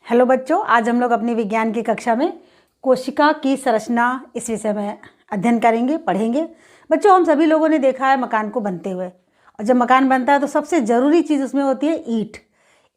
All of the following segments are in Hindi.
हेलो बच्चों, आज हम लोग अपनी विज्ञान की कक्षा में कोशिका की संरचना इस विषय में अध्ययन करेंगे, पढ़ेंगे। बच्चों, हम सभी लोगों ने देखा है मकान को बनते हुए, और जब मकान बनता है तो सबसे ज़रूरी चीज़ उसमें होती है ईंट।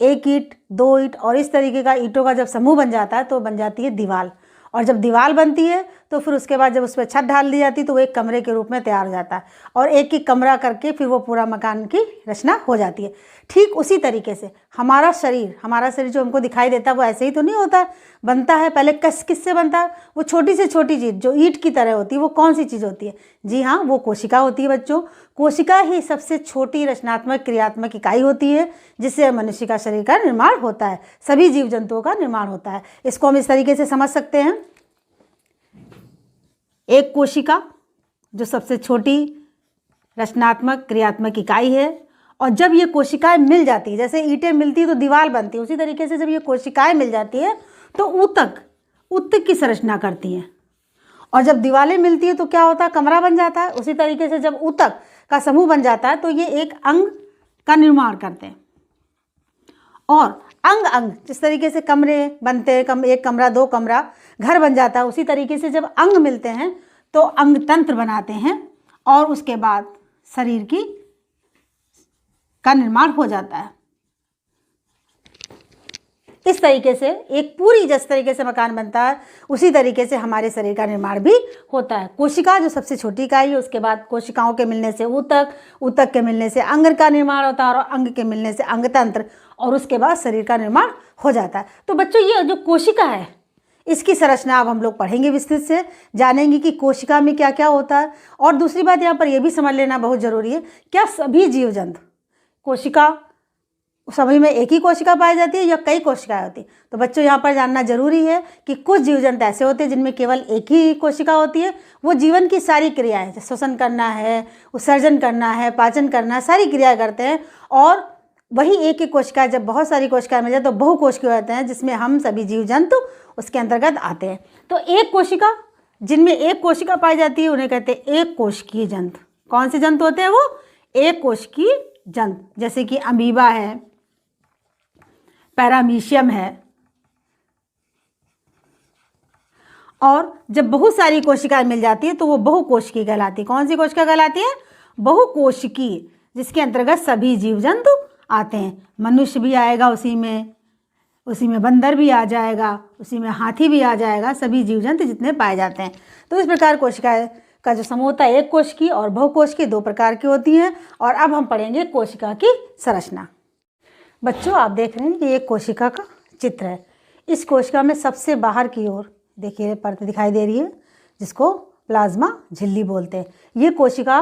एक ईंट, दो ईंट और इस तरीके का ईंटों का जब समूह बन जाता है तो बन जाती है दीवार। और जब दीवार बनती है तो फिर उसके बाद जब उस पर छत ढाल दी जाती है तो वो एक कमरे के रूप में तैयार हो जाता है, और एक एक कमरा करके फिर वो पूरा मकान की रचना हो जाती है। ठीक उसी तरीके से हमारा शरीर जो हमको दिखाई देता है वो ऐसे ही तो नहीं होता है, बनता है। पहले किससे बनता है? वो छोटी से छोटी चीज़ जो ईंट की तरह होती है, वो कौन सी चीज़ होती है? जी हाँ, वो कोशिका होती है बच्चों। कोशिका ही सबसे छोटी रचनात्मक क्रियात्मक इकाई होती है जिससे मनुष्य का शरीर का निर्माण होता है, सभी जीव जंतुओं का निर्माण होता है। इसको हम इस तरीके से समझ सकते हैं। एक कोशिका जो सबसे छोटी रचनात्मक क्रियात्मक इकाई है, और जब ये कोशिकाएं मिल जाती है, जैसे ईंटें मिलती है तो दीवार बनती है, उसी तरीके से जब ये कोशिकाएं मिल जाती है तो ऊतक की संरचना करती हैं। और जब दीवारें मिलती है तो क्या होता है? कमरा बन जाता है। उसी तरीके से जब ऊतक का समूह बन जाता है तो ये एक अंग का निर्माण करते हैं। और अंग जिस तरीके से कमरे बनते हैं, एक कमरा, दो कमरा, घर बन जाता है, उसी तरीके से जब अंग मिलते हैं तो अंग तंत्र बनाते हैं, और उसके बाद शरीर का निर्माण हो जाता है। इस तरीके से एक पूरी जिस तरीके से मकान बनता है उसी तरीके से हमारे शरीर का निर्माण भी होता है। कोशिका जो सबसे छोटी इकाई है, उसके बाद कोशिकाओं के मिलने से ऊतक के मिलने से अंग का निर्माण होता है, और अंग के मिलने से अंग तंत्र, और उसके बाद शरीर का निर्माण हो जाता है। तो बच्चों, ये जो कोशिका है इसकी संरचना अब हम लोग पढ़ेंगे, विस्तृत से जानेंगे कि कोशिका में क्या क्या होता है। और दूसरी बात यहाँ पर यह भी समझ लेना बहुत जरूरी है, क्या सभी जीव जंतु कोशिका सभी में एक ही कोशिका पाई जाती है या कई कोशिकाएं होती है? तो बच्चों, यहाँ पर जानना जरूरी है कि कुछ जीव जंतु ऐसे होते हैं जिनमें केवल एक ही कोशिका होती है। वो जीवन की सारी क्रियाएं, श्वसन करना है, उत्सर्जन करना है, पाचन करना है, सारी क्रियाएं करते हैं। और वही एक ही कोशिका, जब बहुत सारी कोशिकाएं मिल जाए तो बहुकोशिकीय होते हैं, जिसमें हम सभी जीव जंतु उसके अंतर्गत आते हैं। तो एक कोशिका, जिनमें एक कोशिका पाई जाती है, उन्हें कहते हैं एक कोशिकीय जंतु। कौन से जंतु होते हैं वो? एक कोशिकीय जंतु, जैसे कि अमीबा है, पैरामीशियम है। और जब बहुत सारी कोशिकाएं मिल जाती है तो वो बहुकोशिकीय कहलाती है। कौन सी कोशिका कहलाती है? बहुकोशिकीय, जिसके अंतर्गत सभी जीव जंतु आते हैं। मनुष्य भी आएगा उसी में बंदर भी आ जाएगा, उसी में हाथी भी आ जाएगा, सभी जीव जंतु जितने पाए जाते हैं। तो इस प्रकार कोशिका का जो समूह होता है, एक कोशिकीय और बहुकोशिकीय, दो प्रकार की होती हैं। और अब हम पढ़ेंगे कोशिका की संरचना। बच्चों, आप देख रहे हैं कि एक कोशिका का चित्र है। इस कोशिका में सबसे बाहर की ओर देखिए परत दिखाई दे रही है, जिसको प्लाज्मा झिल्ली बोलते हैं। ये कोशिका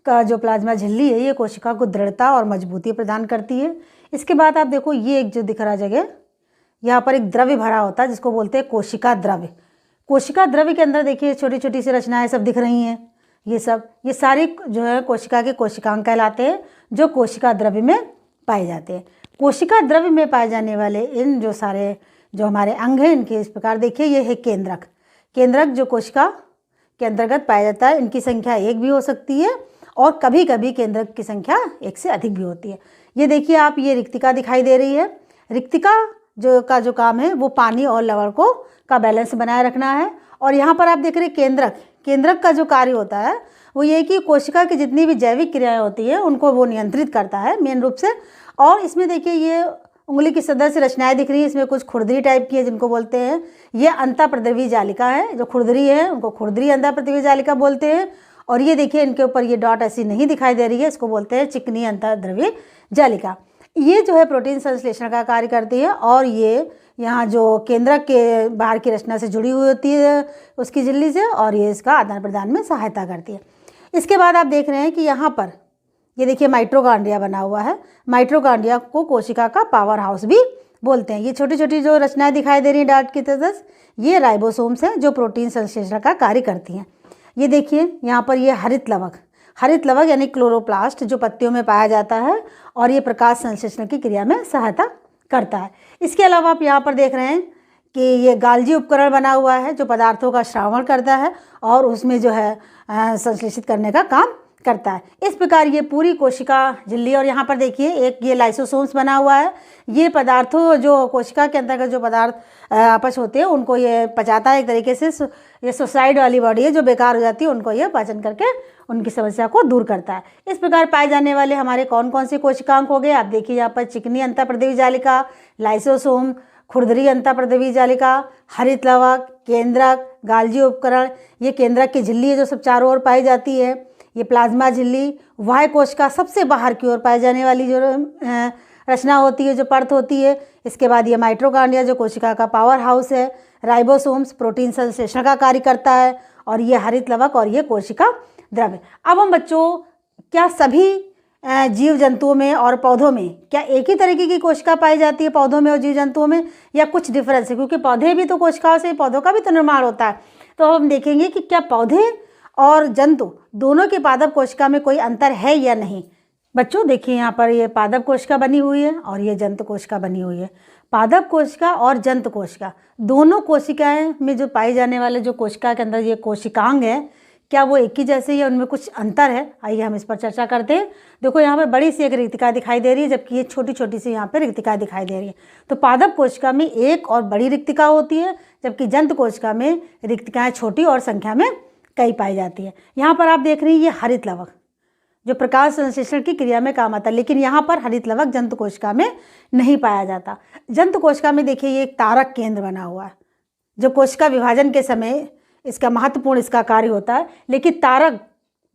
का जो प्लाज्मा झिल्ली है, ये कोशिका को दृढ़ता और मजबूती प्रदान करती है। इसके बाद आप देखो, ये एक जो दिख रहा जगह, यहाँ पर एक द्रव्य भरा होता है जिसको बोलते हैं कोशिका द्रव्य। कोशिका द्रव्य के अंदर देखिए छोटी छोटी सी रचनाएं सब दिख रही हैं। ये सारी जो है कोशिका के कोशिकांग कहलाते हैं, जो कोशिका द्रव्य में पाए जाते हैं। कोशिका द्रव्य में पाए जाने वाले इन जो हमारे अंग हैं, इनके इस प्रकार देखिए, ये है केंद्रक जो कोशिका के अंतर्गत पाया जाता है। इनकी संख्या एक भी हो सकती है, और कभी कभी केंद्रक की संख्या एक से अधिक भी होती है। ये देखिए आप, ये रिक्तिका दिखाई दे रही है। रिक्तिका जो काम है वो पानी और लवण का बैलेंस बनाए रखना है। और यहाँ पर आप देख रहे हैं केंद्रक का जो कार्य होता है वो ये कि कोशिका की जितनी भी जैविक क्रियाएं होती है उनको वो नियंत्रित करता है मेन रूप से। और इसमें देखिए, ये उंगली की सदस्य रचनाएं दिख रही है, इसमें कुछ खुरदरी टाइप की है जिनको बोलते हैं, ये अंतःप्रद्रवी जालिका है। जो खुरदरी है उनको खुरदरी अंतःप्रद्रवी जालिका बोलते हैं। और ये देखिए, इनके ऊपर ये डॉट ऐसी नहीं दिखाई दे रही है, इसको बोलते हैं चिकनी अंतःद्रवी जालिका। ये जो है प्रोटीन संश्लेषण का कार्य करती है, और ये यहाँ जो केंद्रक के बाहर की रचना से जुड़ी हुई होती है उसकी झिल्ली से, और ये इसका आदान प्रदान में सहायता करती है। इसके बाद आप देख रहे हैं कि यहाँ पर ये देखिए माइटोकॉन्ड्रिया बना हुआ है। माइटोकॉन्ड्रिया को कोशिका का पावर हाउस भी बोलते हैं। ये छोटी छोटी जो रचनाएं दिखाई दे रही हैं डार्ट की तरह, ये राइबोसोम्स हैं जो प्रोटीन संश्लेषण का कार्य करती हैं। ये देखिए यहाँ पर ये हरित लवक यानी क्लोरोप्लास्ट जो पत्तियों में पाया जाता है, और ये प्रकाश संश्लेषण की क्रिया में सहायता करता है। इसके अलावा आप यहाँ पर देख रहे हैं कि ये गाल्जी उपकरण बना हुआ है जो पदार्थों का श्रावण करता है और उसमें जो है संश्लेषित करने का काम करता है। इस प्रकार ये पूरी कोशिका झिल्ली, और यहाँ पर देखिए एक ये लाइसोसोम्स बना हुआ है। ये पदार्थों जो कोशिका के अंतर्गत जो पदार्थ अपच होते हैं उनको ये पचाता है एक तरीके से। ये सुसाइड वाली बॉडी है जो बेकार हो जाती है, उनको ये पाचन करके उनकी समस्या को दूर करता है। इस प्रकार पाए जाने वाले हमारे कौन कौन से कोशिकांग हो गए, आप देखिए यहाँ पर चिकनी अंतःप्रदेवी जालिका, लाइसोसोम, खुरदरी अंतःप्रदेवी जालिका, हरित लवक, केंद्रक, गाल्जी उपकरण, ये केंद्रक की झिल्ली है जो सब चारों ओर पाई जाती है। ये प्लाज्मा झिल्ली, वाह्य कोशिका सबसे बाहर की ओर पाई जाने वाली जो रचना होती है, जो परत होती है। इसके बाद ये माइटोकॉन्ड्रिया जो कोशिका का पावर हाउस है। राइबोसोम्स प्रोटीन संश्लेषण का कार्य करता है, और ये हरित लवक और ये कोशिका द्रव्य। अब हम बच्चों, क्या सभी जीव जंतुओं में और पौधों में क्या एक ही तरीके की कोशिका पाई जाती है, पौधों में और जीव जंतुओं में, या कुछ डिफरेंस है? क्योंकि पौधे भी तो कोशिकाओं से, पौधों का भी तो निर्माण होता है। तो हम देखेंगे कि क्या पौधे और जंतु दोनों की पादप कोशिका में कोई अंतर है या नहीं। बच्चों देखिए यहाँ पर ये पादप कोशिका बनी हुई है और ये जंतु कोशिका बनी हुई है। पादप कोशिका और जंतु कोशिका दोनों कोशिकाएं में जो पाए जाने वाले जो कोशिका के अंदर ये कोशिकांग है, क्या वो एक ही जैसे ही है, उनमें कुछ अंतर है? आइए हम इस पर चर्चा करते हैं। देखो यहाँ पर बड़ी सी एक रिक्तिका दिखाई दे रही है, जबकि ये छोटी छोटी सी यहाँ पर रिक्तिका दिखाई दे रही है। तो पादप कोशिका में एक और बड़ी रिक्तिका होती है, जबकि जंतु कोशिका में रिक्तिकाएं छोटी और संख्या में कई पाई जाती है। यहाँ पर आप देख रही हैं ये हरित लवक जो प्रकाश संश्लेषण की क्रिया में काम आता है, लेकिन यहाँ पर हरित लवक जंतु कोशिका में नहीं पाया जाता। जंतु कोशिका में देखिए ये एक तारक केंद्र बना हुआ है जो कोशिका विभाजन के समय इसका महत्वपूर्ण इसका कार्य होता है, लेकिन तारक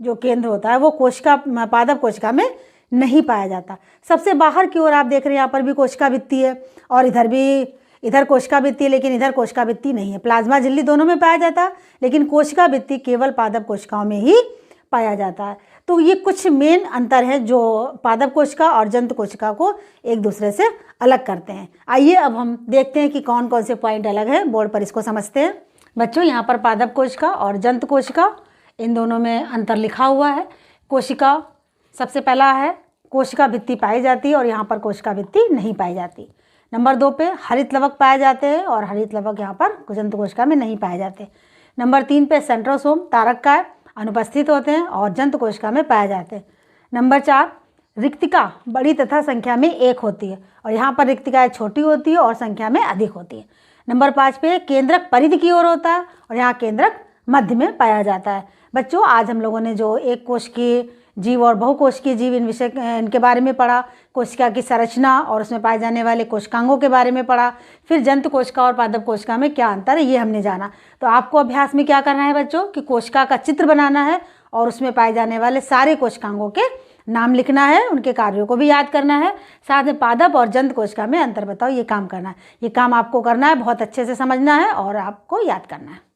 जो केंद्र होता है वो कोशिका पादप कोशिका में नहीं पाया जाता। सबसे बाहर की ओर आप देख रहे हैं यहाँ पर भी कोशिका भित्ति है, और इधर कोशिका भित्ति है, लेकिन इधर कोशिका भित्ति नहीं है। प्लाज्मा झिल्ली दोनों में पाया जाता है, लेकिन कोशिका भित्ति केवल पादप कोशिकाओं में ही पाया जाता है। तो ये कुछ मेन अंतर है जो पादप कोशिका और जंतु कोशिका को एक दूसरे से अलग करते हैं। आइए अब हम देखते हैं कि कौन कौन से पॉइंट अलग है, बोर्ड पर इसको समझते हैं। बच्चों यहाँ पर पादप कोशिका और जंतु कोशिका इन दोनों में अंतर लिखा हुआ है। कोशिका सबसे पहला है, कोशिका भित्ति पाई जाती है और यहाँ पर कोशिका भित्ति नहीं पाई जाती। नंबर 2 पे हरित लवक पाए जाते हैं और हरित लवक यहाँ पर जंतु कोशिका में नहीं पाए जाते। नंबर 3 पे सेंट्रोसोम तारक काय अनुपस्थित होते हैं और जंतु कोशिका में पाए जाते हैं। नंबर 4 रिक्तिका बड़ी तथा संख्या में एक होती है, और यहाँ पर रिक्तिकाएँ छोटी होती है और संख्या में अधिक होती है। नंबर 5 पे केंद्रक परिधि की ओर होता है और यहाँ केंद्रक मध्य में पाया जाता है। बच्चों आज हम लोगों ने जो एक कोशिकीय जीव और बहुकोशिकीय जीव इनके बारे में पढ़ा, कोशिका की संरचना और उसमें पाए जाने वाले कोशिकांगों के बारे में पढ़ा, फिर जंतु कोशिका और पादप कोशिका में क्या अंतर है ये हमने जाना। तो आपको अभ्यास में क्या करना है बच्चों कि कोशिका का चित्र बनाना है और उसमें पाए जाने वाले सारे कोशिकांगों के नाम लिखना है, उनके कार्यों को भी याद करना है, साथ में पादप और जंतु कोशिका में अंतर बताओ, ये काम करना है। ये काम आपको करना है, बहुत अच्छे से समझना है और आपको याद करना है।